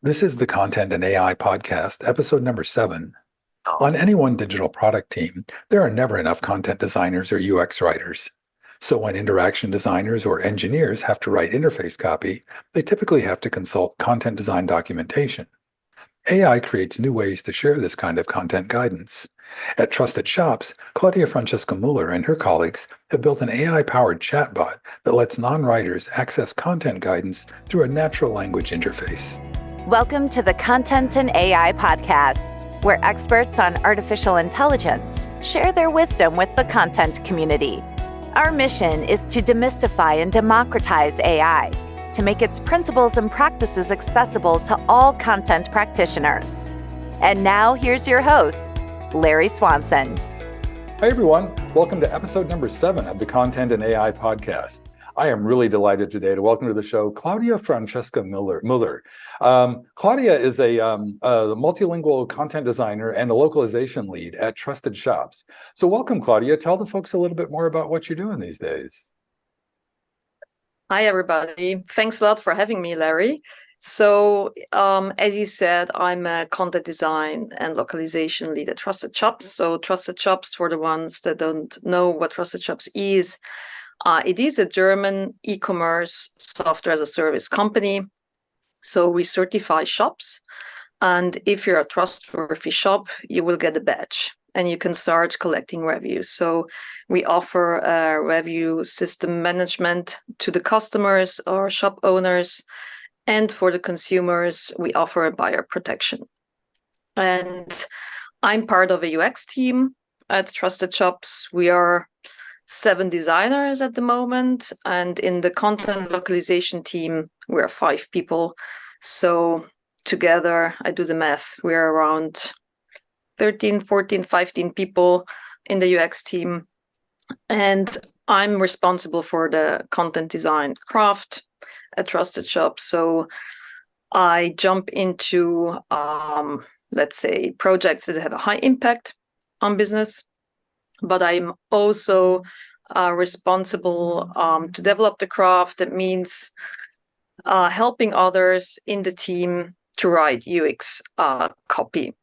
This is the Content and AI Podcast, episode number 7. On any one digital product team, there are never enough content designers or UX writers. So when interaction designers or engineers have to write interface copy, they typically have to consult content design documentation. AI creates new ways to share this kind of content guidance. At Trusted Shops, Claudia Francesca Mueller and her colleagues have built an AI-powered chatbot that lets non-writers access content guidance through a natural language interface. Welcome to the Content and AI Podcast, where experts on artificial intelligence share their wisdom with the content community. Our mission is to demystify and democratize AI, to make its principles and practices accessible to all content practitioners. And now, here's your host, Larry Swanson. Hi, everyone. Welcome to episode number 7 of the Content and AI Podcast. I am really delighted today to welcome to the show Claudia Francesca Mueller. Claudia is a multilingual content designer and a localization lead at Trusted Shops. So welcome, Claudia. Tell the folks a little bit more about what you're doing these days. Hi, everybody. Thanks a lot for having me, Larry. So, as you said, I'm a content design and localization lead at Trusted Shops. So Trusted Shops, for the ones that don't know what Trusted Shops is, it is a German e-commerce software as a service company. So we certify shops. And if you're a trustworthy shop, you will get a badge and you can start collecting reviews. So we offer a review system management to the customers or shop owners. And for the consumers, we offer a buyer protection. And I'm part of a UX team at Trusted Shops. We are 7 designers at the moment, and in the content localization team, we're 5 people. So together, I do the math, we're around 13, 14, 15 people in the UX team. And I'm responsible for the content design craft at Trusted Shop. So I jump into, let's say, projects that have a high impact on business. But I'm also responsible to develop the craft. That means helping others in the team to write UX copy. Okay.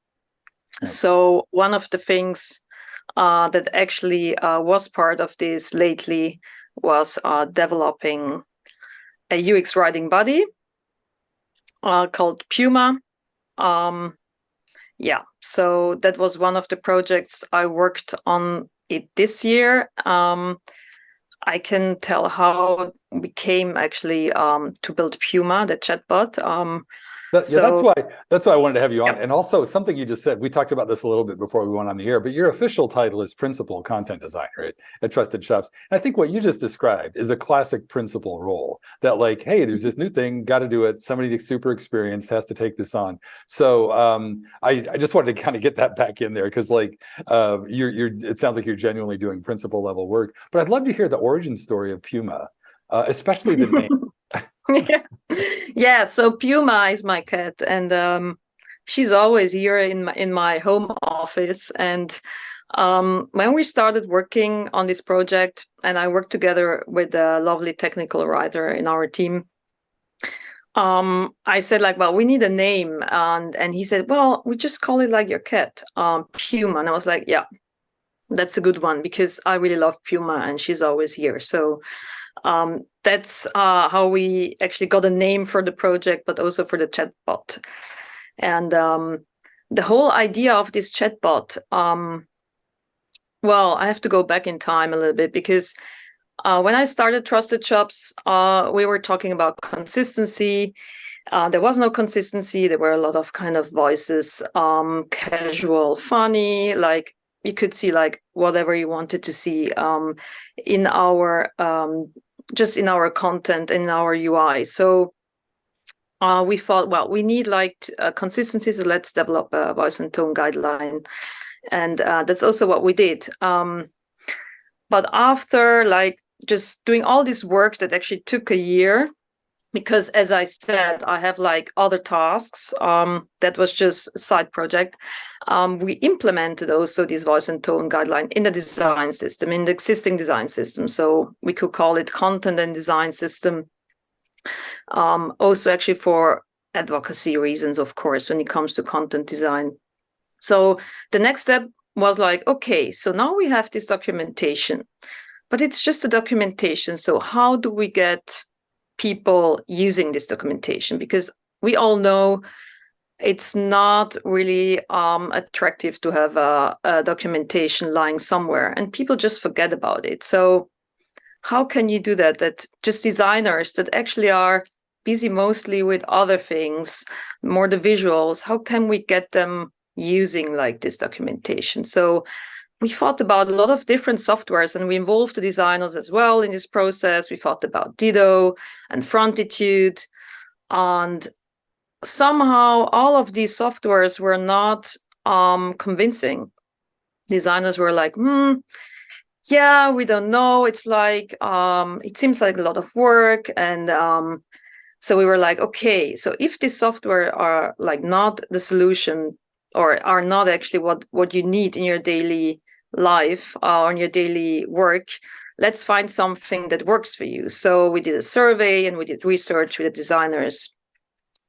So one of the things that actually was part of this lately was developing a UX writing body called Piuma. So that was one of the projects I worked on it this year. I can tell how we came actually to build Piuma, the chatbot. That's why I wanted to have you on. Yep. And also something you just said, we talked about this a little bit before we went on the air, but your official title is Principal Content Designer at Trusted Shops. And I think what you just described is a classic principal role that, like, hey, there's this new thing, got to do it. Somebody super experienced has to take this on. So I just wanted to kind of get that back in there because, like, it sounds like you're genuinely doing principal level work. But I'd love to hear the origin story of Piuma, especially the name. Yeah, so Piuma is my cat, and she's always here in my home office. And when we started working on this project, and I worked together with a lovely technical writer in our team, I said, like, well, we need a name, and he said, well, we just call it like your cat, Piuma. And I was like, yeah, that's a good one because I really love Piuma, and she's always here. So that's how we actually got a name for the project, but also for the chatbot. And the whole idea of this chatbot, well, I have to go back in time a little bit because when I started Trusted Shops, we were talking about consistency. There was no consistency. There were a lot of kind of voices, casual, funny, like you could see like whatever you wanted to see in our just in our content, in our UI. So we thought, well, we need like consistency, so let's develop a voice and tone guideline. And that's also what we did. But after like just doing all this work that actually took a year, because as I said, I have like other tasks. That was just a side project. We implemented also this voice and tone guideline in the design system, in the existing design system. So we could call it content and design system. Also actually for advocacy reasons, of course, when it comes to content design. So the next step was like, okay, so now we have this documentation, but it's just a documentation. So how do we get people using this documentation? Because we all know it's not really attractive to have a documentation lying somewhere, and people just forget about it. So how can you do that? That just designers that actually are busy mostly with other things, more the visuals, how can we get them using like this documentation? So we thought about a lot of different softwares, and we involved the designers as well in this process. We thought about Dido and Frontitude, and somehow all of these softwares were not convincing. Designers were like, yeah, we don't know. It's like, it seems like a lot of work. And so we were like, okay, so if this software are like not the solution, or are not actually what you need in your daily life, on your daily work, let's find something that works for you. So we did a survey and we did research with the designers,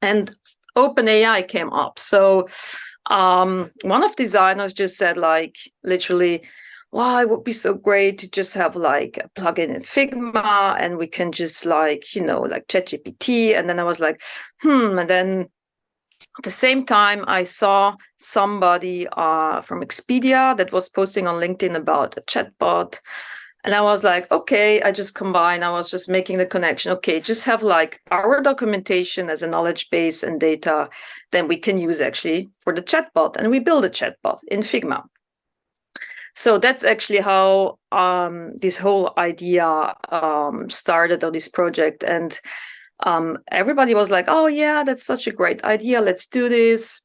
and OpenAI came up. So one of the designers just said, like, literally, wow, it would be so great to just have like a plugin in Figma, and we can just like, you know, like ChatGPT. And then I was like, and then at the same time, I saw somebody from Expedia that was posting on LinkedIn about a chatbot. And I was like, okay, I was just making the connection. Okay, just have like our documentation as a knowledge base and data, then we can use actually for the chatbot. And we build a chatbot in Figma. So that's actually how this whole idea started, or this project. And everybody was like, oh yeah, that's such a great idea, let's do this.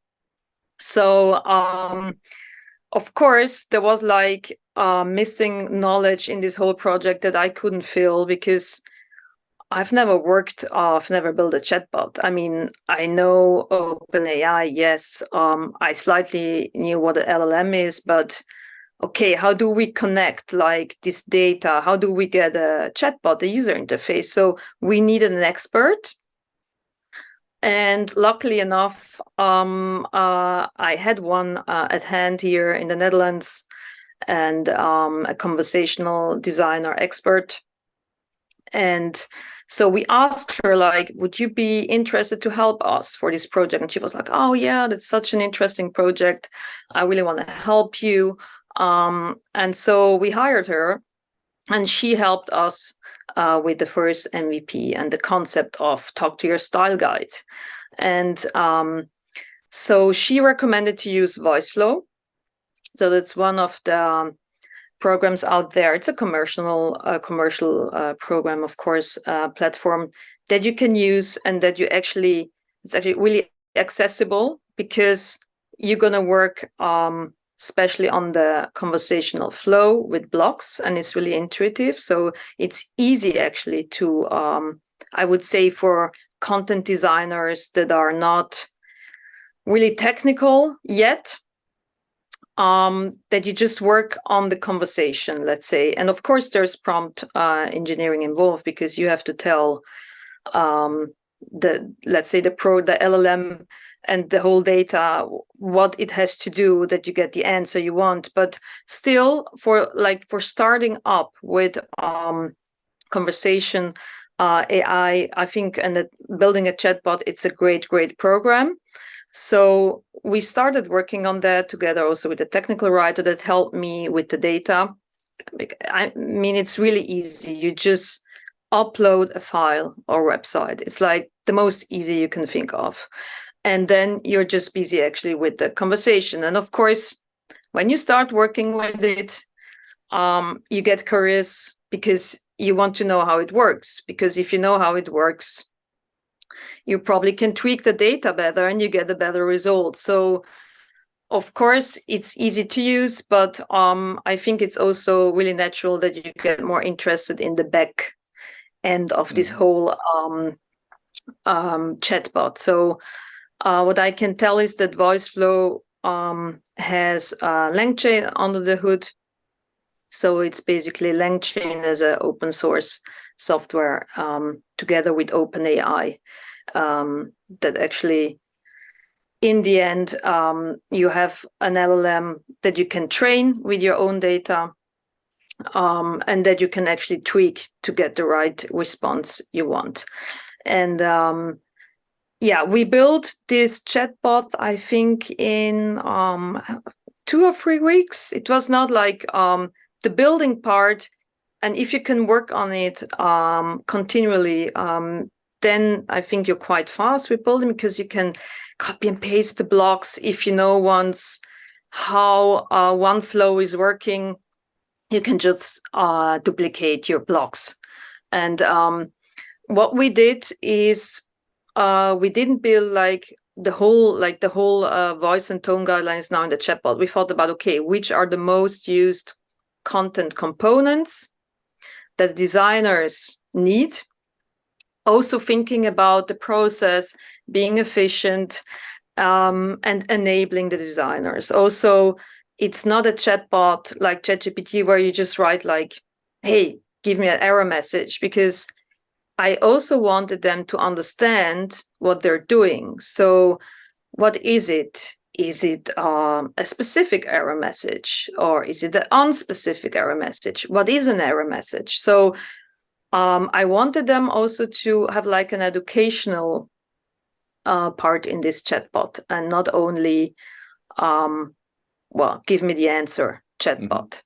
So of course there was like missing knowledge in this whole project that I couldn't fill, because I've never built a chatbot. I mean, I know OpenAI, yes. I slightly knew what an LLM is, but okay, how do we connect like this data? How do we get a chatbot, a user interface? So we needed an expert. And luckily enough, I had one at hand here in the Netherlands, and a conversational designer expert. And so we asked her, like, would you be interested to help us for this project? And she was like, oh yeah, that's such an interesting project. I really want to help you. And so we hired her, and she helped us with the first MVP and the concept of talk to your style guide. And so she recommended to use Voiceflow. So that's one of the programs out there. It's a commercial program, of course, platform that you can use, and that it's actually really accessible, because you're going to work especially on the conversational flow with blocks, and it's really intuitive. So it's easy actually to, I would say, for content designers that are not really technical yet, that you just work on the conversation, let's say. And of course, there's prompt engineering involved, because you have to tell the LLM and the whole data what it has to do, that you get the answer you want. But still, for starting up with conversation AI, I think, and building a chatbot, it's a great program. So we started working on that together, also with a technical writer that helped me with the data. I mean, it's really easy. You just upload a file or website. It's like the most easy you can think of. And then you're just busy actually with the conversation. And of course, when you start working with it, you get curious, because you want to know how it works. Because if you know how it works, you probably can tweak the data better, and you get a better result. So of course it's easy to use, but I think it's also really natural that you get more interested in the back end of this whole chatbot. So what I can tell is that Voiceflow has LangChain under the hood. So it's basically LangChain as an open source software together with OpenAI. that actually, in the end, you have an LLM that you can train with your own data, and that you can actually tweak to get the right response you want. And we built this chatbot, I think, in 2 or 3 weeks. It was not like the building part. And if you can work on it continually, then I think you're quite fast with building, because you can copy and paste the blocks. If you know once how one flow is working, you can just duplicate your blocks. And what we did is we didn't build the whole voice and tone guidelines now in the chatbot. We thought about, okay, which are the most used content components that designers need, also thinking about the process being efficient, and enabling the designers. Also, it's not a chatbot like ChatGPT where you just write hey, give me an error message, because I also wanted them to understand what they're doing. So what is it? Is it a specific error message, or is it an unspecific error message? What is an error message? So I wanted them also to have an educational part in this chatbot, and not only, give me the answer chatbot.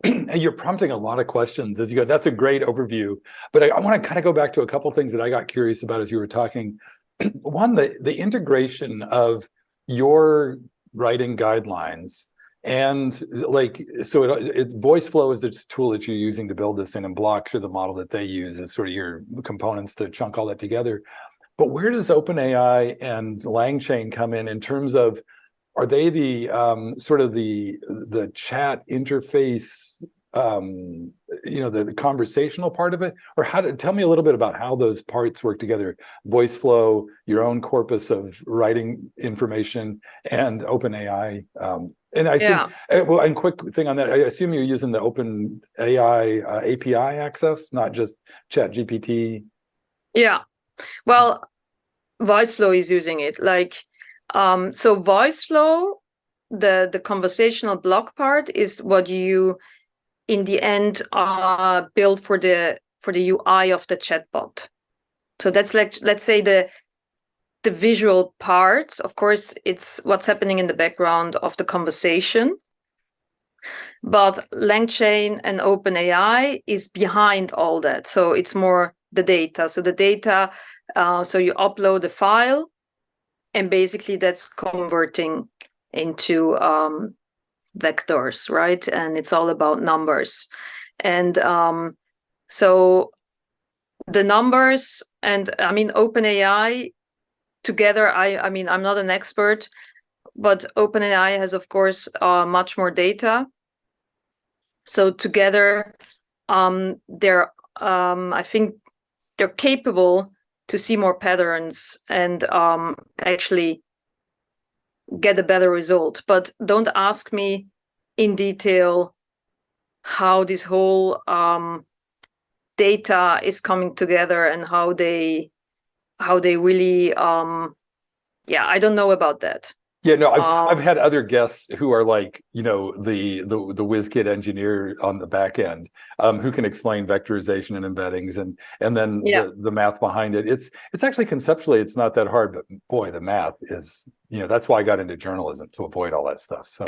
You're prompting a lot of questions as you go. That's a great overview. But I want to kind of go back to a couple of things that I got curious about as you were talking. One, the integration of your writing guidelines and Voiceflow is the tool that you're using to build this in, and blocks are the model that they use as sort of your components to chunk all that together. But where does OpenAI and LangChain come in terms of, are they the sort of the chat interface, the conversational part of it, or tell me a little bit about how those parts work together? Voiceflow, your own corpus of writing information, and OpenAI. And I assume, and quick thing on that, I assume you're using the OpenAI API access, not just ChatGPT. Yeah, well, Voiceflow is using it. So Voiceflow, the conversational block part is what you, in the end, build for the UI of the chatbot. So that's let's say the visual part. Of course, it's what's happening in the background of the conversation. But LangChain and OpenAI is behind all that. So it's more the data. So the data, so you upload a file, and basically that's converting into vectors, right? And it's all about numbers. And so the numbers, and I mean, OpenAI together, I mean, I'm not an expert, but OpenAI has, of course, much more data. So together, I think they're capable to see more patterns and actually get a better result. But don't ask me in detail how this whole data is coming together and how they really I don't know about that. Yeah, no, I've had other guests who are the whiz kid engineer on the back end, who can explain vectorization and embeddings and then the math behind it. It's actually conceptually it's not that hard, but boy, the math is, that's why I got into journalism, to avoid all that stuff. So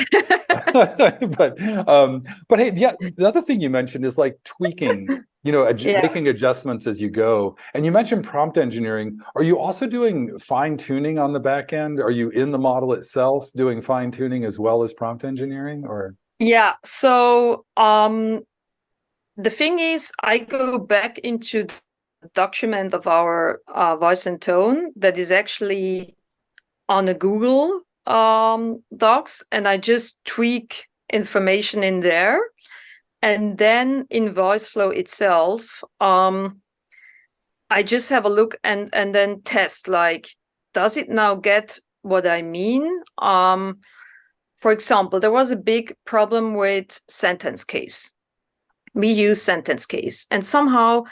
but hey, the other thing you mentioned is tweaking, making adjustments as you go. And you mentioned prompt engineering. Are you also doing fine tuning on the back end? Are you in the model itself doing fine tuning as well as prompt engineering, or? Yeah. So the thing is, I go back into the document of our voice and tone that is actually on a Google Docs, and I just tweak information in there. And then in Voiceflow itself, I just have a look and then test, does it now get what I mean? For example, there was a big problem with sentence case. We use sentence case, and somehow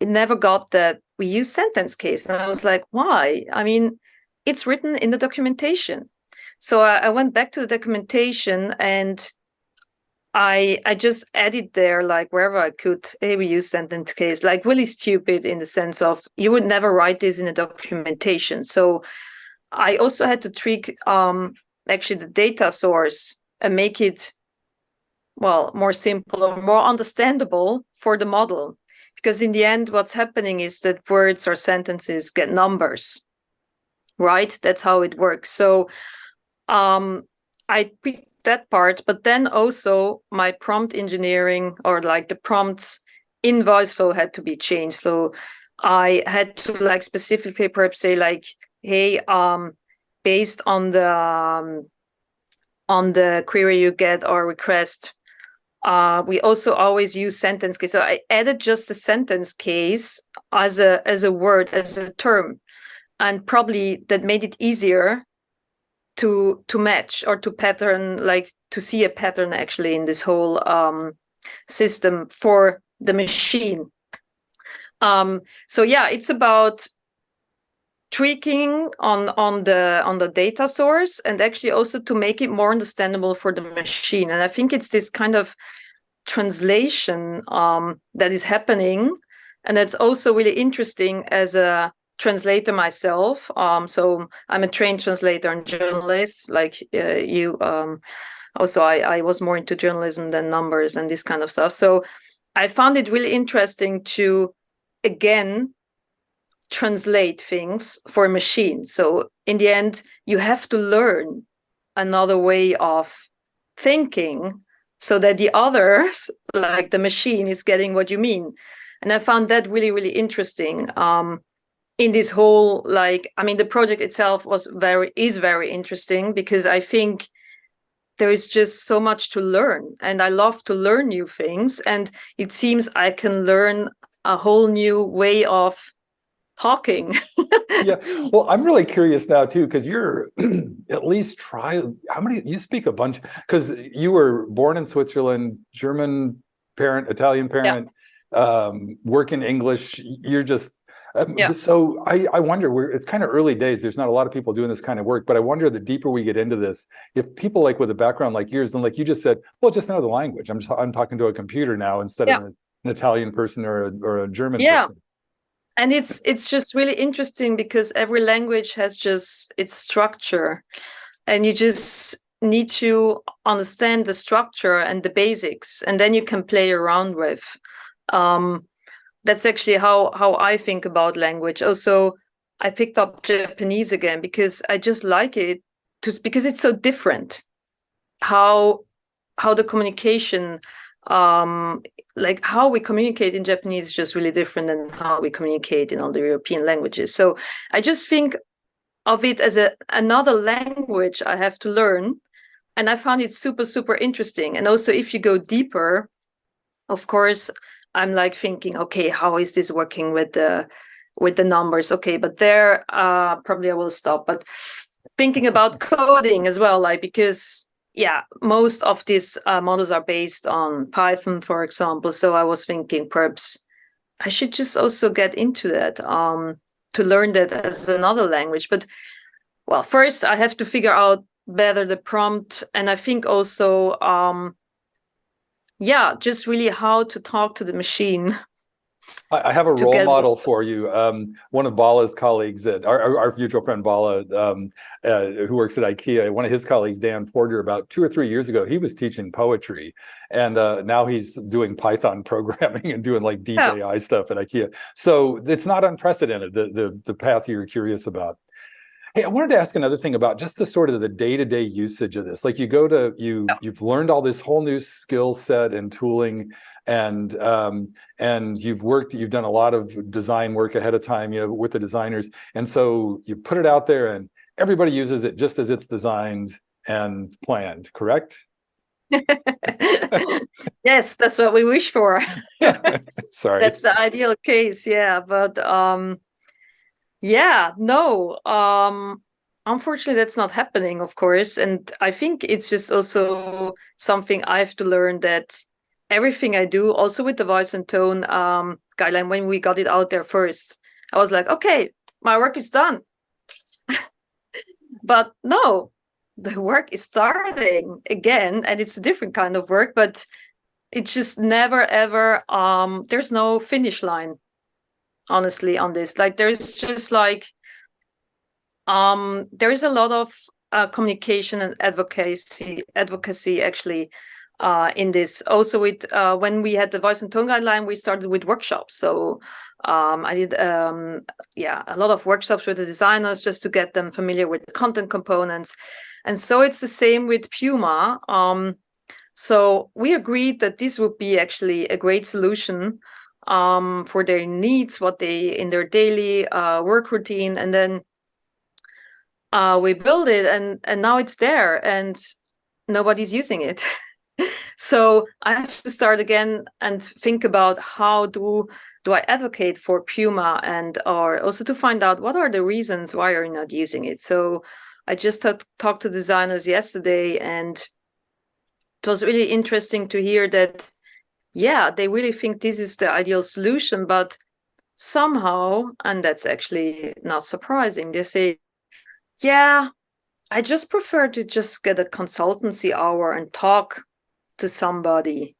it never got that we use sentence case. And I was like, why? I mean, it's written in the documentation. So I went back to the documentation and I just added there, like wherever I could, hey, we use sentence case, like really stupid in the sense of you would never write this in a documentation. So I also had to tweak actually the data source and make it, well, more simple or more understandable for the model. Because in the end, what's happening is that words or sentences get numbers, right? That's how it works. So I picked that part, but then also my prompt engineering or like the prompts in Voiceflow had to be changed. So I had to like specifically perhaps say like, hey, based on the query you get or request, we also always use sentence case. So I added just a sentence case as a word, as a term, and probably that made it easier to match or to pattern, like to see a pattern actually in this whole system for the machine. So yeah, it's about tweaking on the data source and actually also to make it more understandable for the machine. And I think it's this kind of translation that is happening, and that's also really interesting as a translator myself. So I'm a trained translator and journalist, like you. Also, I was more into journalism than numbers and this kind of stuff. So I found it really interesting to, again, translate things for a machine. So in the end, you have to learn another way of thinking so that the others, like the machine, is getting what you mean. And I found that really, really interesting. In this whole, like, I mean, the project itself is very interesting because I think there is just so much to learn, and I love to learn new things. And it seems I can learn a whole new way of talking. Yeah, well, I'm really curious now too, because you're at least you speak a bunch, because you were born in Switzerland, German parent, Italian parent, work in English. You're just so I wonder, it's kind of early days. There's not a lot of people doing this kind of work, but I wonder, the deeper we get into this, if people like with a background like yours, then like you just said, well, just know the language. I'm talking to a computer now instead of an Italian person or a German person. And it's just really interesting because every language has just its structure, and you just need to understand the structure and the basics, and then you can play around with. That's actually how I think about language. Also, I picked up Japanese again because I just like it, because it's so different. How the communication, like how we communicate in Japanese is just really different than how we communicate in all the European languages. So I just think of it as another language I have to learn. And I found it super, super interesting. And also, if you go deeper, of course, I'm like thinking, okay, how is this working with the numbers? Okay, but there probably I will stop. But thinking about coding as well, like, because most of these models are based on Python, for example. So I was thinking perhaps I should just also get into that to learn that as another language. But well, first I have to figure out better the prompt, and I think also just really how to talk to the machine. I have a role model for you. One of Bala's colleagues, our mutual friend Bala, who works at IKEA, one of his colleagues, Dan Porter, about 2 or 3 years ago, he was teaching poetry, and now he's doing Python programming and doing like deep AI stuff at IKEA. So it's not unprecedented, the path you're curious about. Hey, I wanted to ask another thing about just the sort of the day-to-day usage of this. Like you've learned all this whole new skill set and tooling, and you've done a lot of design work ahead of time, with the designers. And so you put it out there and everybody uses it just as it's designed and planned, correct? Yes, that's what we wish for. Sorry. That's the ideal case, but unfortunately that's not happening, of course. And I think it's just also something I have to learn, that everything I do, also with the voice and tone guideline, when we got it out there first, I was like, okay, my work is done. But no, the work is starting again, and it's a different kind of work, but it's just never ever there's no finish line, honestly, on this. Like there's just like there's a lot of communication and advocacy actually in this. Also with when we had the voice and tone guideline, we started with workshops. So I did a lot of workshops with the designers just to get them familiar with the content components. And so it's the same with Piuma. So we agreed that this would be actually a great solution for their needs, what they in their daily work routine, and then we build it, and now it's there, and nobody's using it. So I have to start again and think about how do I advocate for Piuma, and or also to find out what are the reasons why you're not using it. So I just talked to designers yesterday, and it was really interesting to hear that, yeah, they really think this is the ideal solution, but somehow, and that's actually not surprising, they say, yeah, I just prefer to just get a consultancy hour and talk to somebody.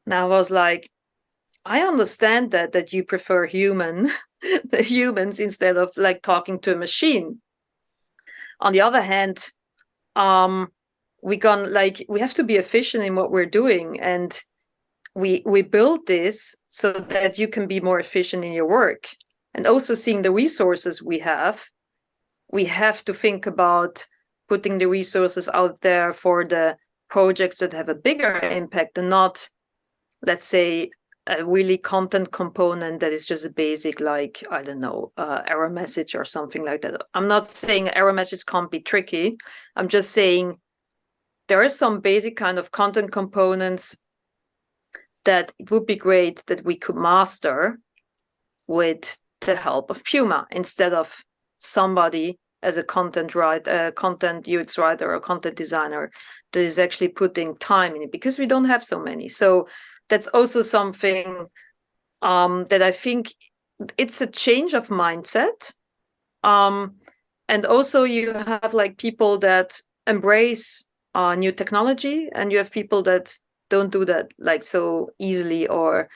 And I was like, I understand that you prefer the humans instead of like talking to a machine. On the other hand, we have to be efficient in what we're doing, and we build this so that you can be more efficient in your work. And also seeing the resources we have to think about putting the resources out there for the projects that have a bigger impact, and not, let's say, a really content component that is just a basic, like, I don't know, error message or something like that. I'm not saying error message can't be tricky. I'm just saying there are some basic kind of content components that it would be great that we could master with the help of Piuma, instead of somebody as a content UX writer or content designer that is actually putting time in it, because we don't have so many. So that's also something that I think it's a change of mindset. And also you have like people that embrace new technology, and you have people that don't do that like so easily, or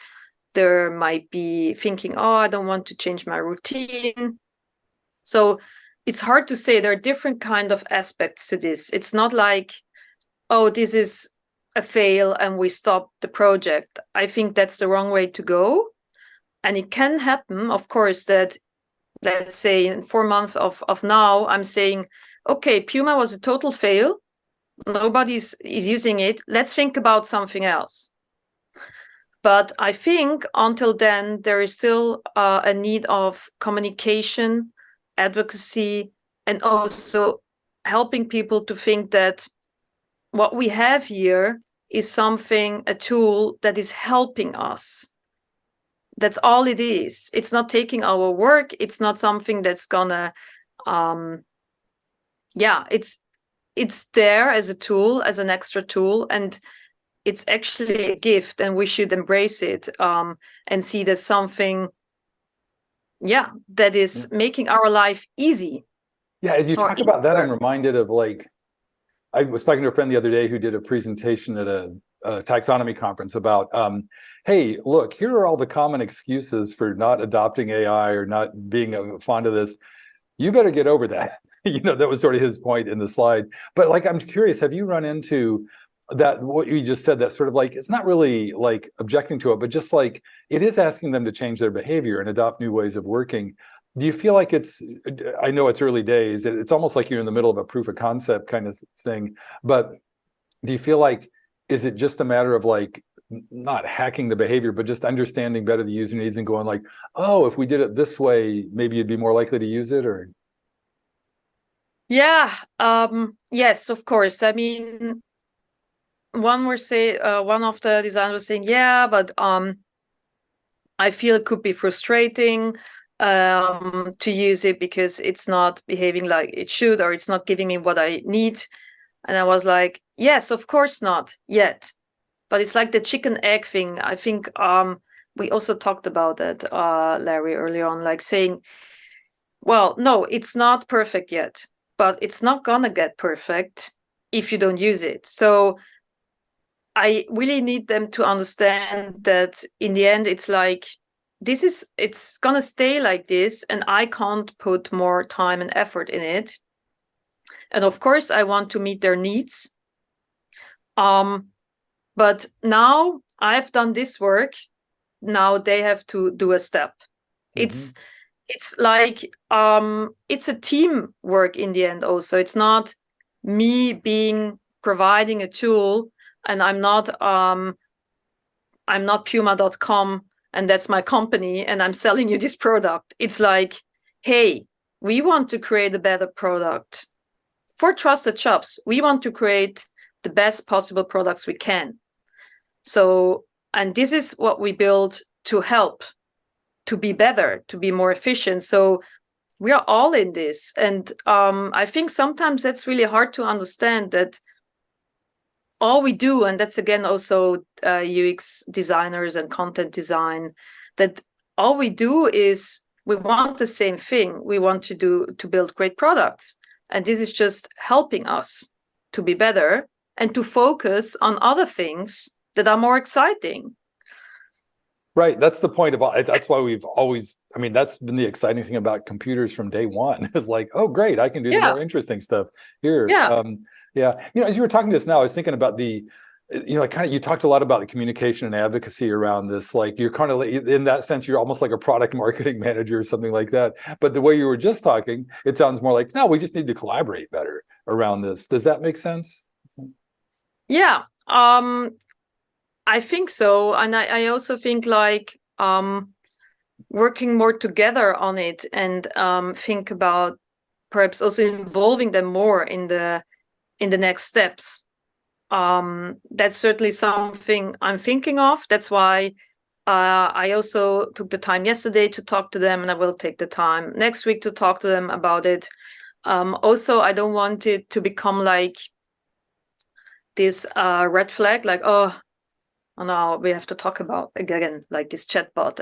there might be thinking, oh, I don't want to change my routine. So it's hard to say. There are different kind of aspects to this. It's not like, oh, this is a fail and we stop the project. I think that's the wrong way to go. And it can happen, of course, that, let's say in 4 months of now, I'm saying, okay, Piuma was a total fail. Nobody's using it. Let's think about something else. But I think until then, there is still a need of communication, advocacy, and also helping people to think that what we have here is something, a tool that is helping us. That's all it is. It's not taking our work. It's not something that's gonna, it's there as a tool, as an extra tool, and it's actually a gift, and we should embrace it and see that something, that is making our life easy. Yeah, as you talk about that, I'm reminded of, like, I was talking to a friend the other day who did a presentation at a taxonomy conference about, hey, look, here are all the common excuses for not adopting AI or not being fond of this. You better get over that. That was sort of his point in the slide. But like, I'm curious, have you run into that, what you just said, that sort of like, it's not really like objecting to it, but just like it is asking them to change their behavior and adopt new ways of working. Do you feel like I know it's early days, it's almost like you're in the middle of a proof of concept kind of thing, but do you feel like, is it just a matter of like not hacking the behavior, but just understanding better the user needs and going like, oh, if we did it this way, maybe you'd be more likely to use it? Or yes, of course. I mean, one of the designers was saying, but I feel it could be frustrating to use it because it's not behaving like it should, or it's not giving me what I need. And I was like, yes, of course not yet. but it's like the chicken egg thing. I think we also talked about that, Larry, earlier on, like saying, well, no, it's not perfect yet, but it's not gonna get perfect if you don't use it. So I really need them to understand that in the end, it's like, it's gonna stay like this, and I can't put more time and effort in it. And of course, I want to meet their needs. But now I've done this work. Now they have to do a step. It's like it's a team work in the end. Also, it's not me providing a tool, and I'm not Piuma.com, and that's my company, and I'm selling you this product. It's like, hey, we want to create a better product for Trusted Shops. We want to create the best possible products we can. So, and this is what we build to help, to be better, to be more efficient. So we are all in this. And I think sometimes that's really hard to understand, that all we do, and that's again also UX designers and content design, that all we do is we want the same thing. We want to build great products. And this is just helping us to be better and to focus on other things that are more exciting. Right. That's the point of that's why we've always, I mean, that's been the exciting thing about computers from day one. It's like, oh, great, I can do the more interesting stuff here. Yeah. As you were talking to us now, I was thinking about you talked a lot about the communication and advocacy around this. Like, you're kind of, in that sense, you're almost like a product marketing manager or something like that. But the way you were just talking, it sounds more like, no, we just need to collaborate better around this. Does that make sense? Yeah. I think so. And I also think like working more together on it, and think about perhaps also involving them more in the next steps. That's certainly something I'm thinking of. That's why I also took the time yesterday to talk to them, and I will take the time next week to talk to them about it. Also, I don't want it to become like this red flag, like, oh, now we have to talk about again like this chatbot,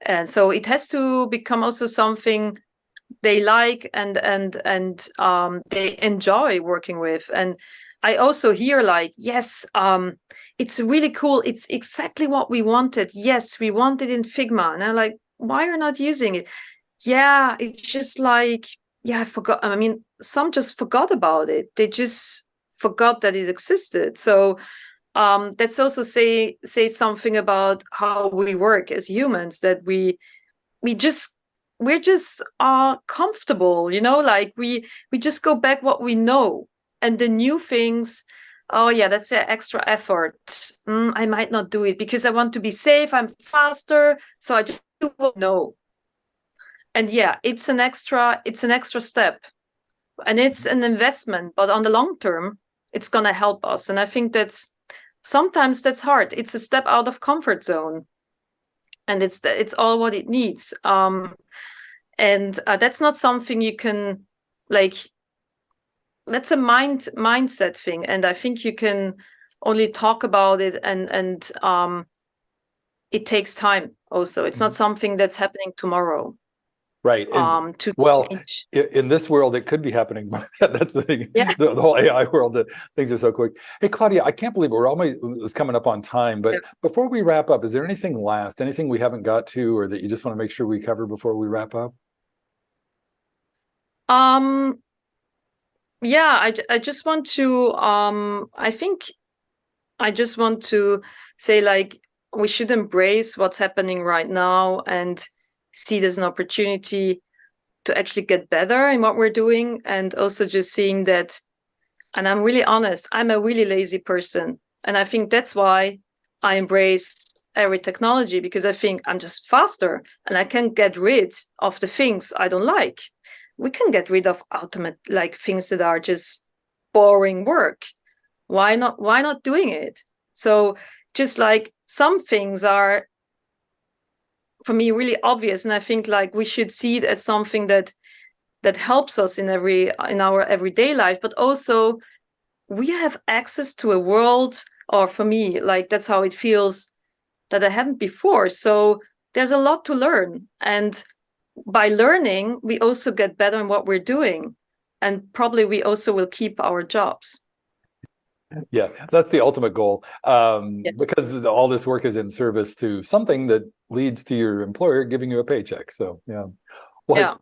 and so it has to become also something they like and they enjoy working with. And I also hear like, yes, it's really cool, it's exactly what we wanted. Yes, we want it in Figma. And I'm like, why are you not using it? Yeah, it's just like, yeah, I forgot. I mean, some just forgot about it. They just forgot that it existed. So that's also say something about how we work as humans, that we're just comfortable, like we just go back what we know, and the new things, oh yeah, that's an extra effort. I might not do it because I want to be safe, I'm faster, so I just do what I know. And yeah, it's an extra step, and it's an investment, but on the long term it's going to help us. And I think sometimes that's hard. It's a step out of comfort zone, and it's all what it needs. And that's not something you can, like, that's a mindset thing. And I think you can only talk about it, and it takes time also. It's not something that's happening tomorrow. Right. Well, in this world, it could be happening. That's the thing. Yeah. The whole AI world, that things are so quick. Hey, Claudia, I can't believe we're almost coming up on time. But before we wrap up, is there anything we haven't got to, or that you just want to make sure we cover before we wrap up? Yeah, I just want to I think I just want to say, like, we should embrace what's happening right now and see it as an opportunity to actually get better in what we're doing. And also just seeing that, and I'm really honest, I'm a really lazy person. And I think that's why I embrace every technology, because I think I'm just faster and I can get rid of the things I don't like. We can get rid of things that are just boring work. Why not doing it? So just like some things are, for me, really obvious, and I think like we should see it as something that helps us in our everyday life. But also, we have access to a world or for me, like that's how it feels that I hadn't before. So there's a lot to learn. And by learning, we also get better in what we're doing. And probably we also will keep our jobs. Yeah, that's the ultimate goal, because all this work is in service to something that leads to your employer giving you a paycheck. So, yeah. Well, Yeah.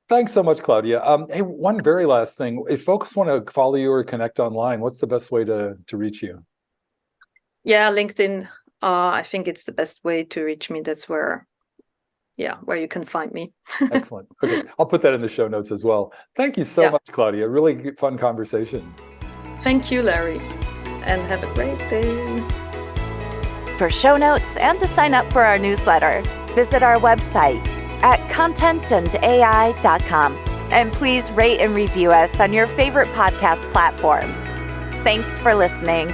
thanks so much, Claudia. Hey, one very last thing. If folks want to follow you or connect online, what's the best way to reach you? Yeah, LinkedIn. I think it's the best way to reach me. That's where you can find me. Excellent. Okay, I'll put that in the show notes as well. Thank you so much, Claudia. Really fun conversation. Thank you, Larry, and have a great day. For show notes and to sign up for our newsletter, visit our website at contentandai.com. And please rate and review us on your favorite podcast platform. Thanks for listening.